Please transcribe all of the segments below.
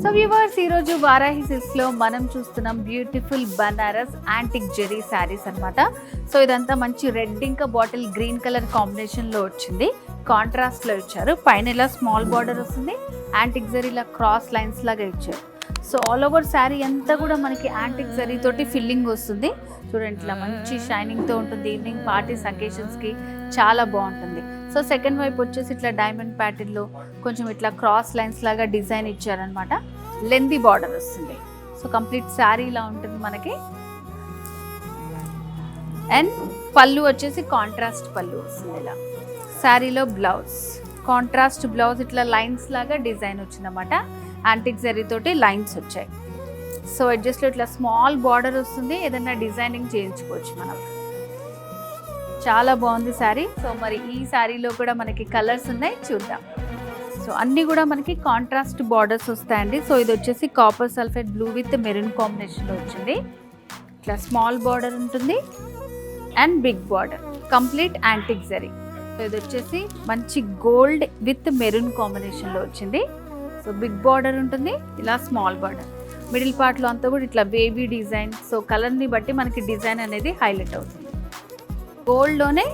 So viewers, ఈరోజు Varahi silks లో మనం చూస్తున్నాం బ్యూటిఫుల్ బనారస్ యాంటిక్ జెరీ శారీస్ అన్నమాట. సో ఇదంతా మంచి రెడ్ ఇంకా బాటిల్ గ్రీన్ కలర్ కాంబినేషన్ లో వచ్చింది. కాంట్రాస్ట్ లో ఇచ్చారు. పైన ఇలా స్మాల్ బార్డర్ వస్తుంది. యాంటిక్ జెరీ ఇలా క్రాస్ లైన్స్ లాగా ఇచ్చారు. సో ఆల్ ఓవర్ శారీ అంతా కూడా మనకి యాంటిక్ జెరీ తోటి ఫిల్లింగ్ వస్తుంది. చూడండి, ఇట్లా మంచి షైనింగ్ తో ఉంటుంది. ఈవినింగ్ పార్టీస్ అకేషన్స్ కి చాలా బాగుంటుంది. సో సెకండ్ వైపు వచ్చేసి ఇట్లా డైమండ్ ప్యాటర్న్ లో కొంచెం ఇట్లా క్రాస్ లైన్స్ లాగా డిజైన్ ఇచ్చారనమాట. లెంతీ బార్డర్ వస్తుంది. సో కంప్లీట్ శారీ ఇలా ఉంటుంది మనకి. అండ్ పళ్ళు వచ్చేసి కాంట్రాస్ట్ పళ్ళు వస్తుంది. ఇలా శారీలో బ్లౌజ్ కాంట్రాస్ట్ బ్లౌజ్ ఇట్లా లైన్స్ లాగా డిజైన్ వచ్చిందన్నమాట. యాంటిక్ జరీ తోటి లైన్స్ వచ్చాయి. సో అడ్జస్ట్లో ఇట్లా స్మాల్ బార్డర్ వస్తుంది. ఏదైనా డిజైనింగ్ చేయించుకోవచ్చు మనం. చాలా బాగుంది శారీ. సో మరి ఈ శారీలో కూడా మనకి కలర్స్ ఉన్నాయి, చూద్దాం. సో అన్నీ కూడా మనకి కాంట్రాస్ట్ బార్డర్స్ వస్తాయండి. సో ఇది వచ్చేసి copper sulphate blue with maroon కాంబినేషన్లో వచ్చింది. ఇట్లా స్మాల్ బార్డర్ ఉంటుంది and big border, complete antique zari. So ఇది వచ్చేసి మంచి గోల్డ్ విత్ మెరూన్ కాంబినేషన్లో వచ్చింది. సో బిగ్ బార్డర్ ఉంటుంది, ఇలా స్మాల్ బార్డర్. మిడిల్ పార్ట్లో అంతా కూడా ఇట్లా బేబీ డిజైన్. సో కలర్ని బట్టి మనకి డిజైన్ అనేది హైలైట్ అవుతుంది. గోల్డ్లోనే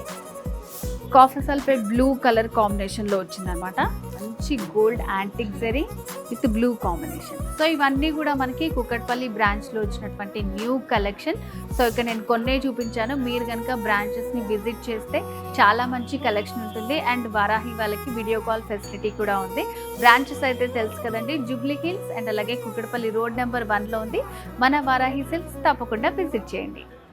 కాఫర్ సల్ఫేట్ బ్లూ కలర్ కాంబినేషన్లో వచ్చిందనమాట. మంచి gold antique zari with blue combination. So ఇవన్నీ కూడా మనకి కుకట్పల్లి బ్రాంచ్లో వచ్చినటువంటి న్యూ కలెక్షన్. సో ఇక్కడ నేను కొన్నే చూపించాను. మీరు కనుక బ్రాంచెస్ని విజిట్ చేస్తే చాలా మంచి కలెక్షన్ ఉంటుంది. అండ్ వారాహి వాళ్ళకి వీడియో కాల్ ఫెసిలిటీ కూడా ఉంది. బ్రాంచెస్ అయితే తెలుసు కదండి, జూబ్లీ హిల్స్ అండ్ అలాగే కుకట్పల్లి రోడ్ నెంబర్ 1లో ఉంది మన వారాహి సిల్క్స్. తప్పకుండా విజిట్ చేయండి.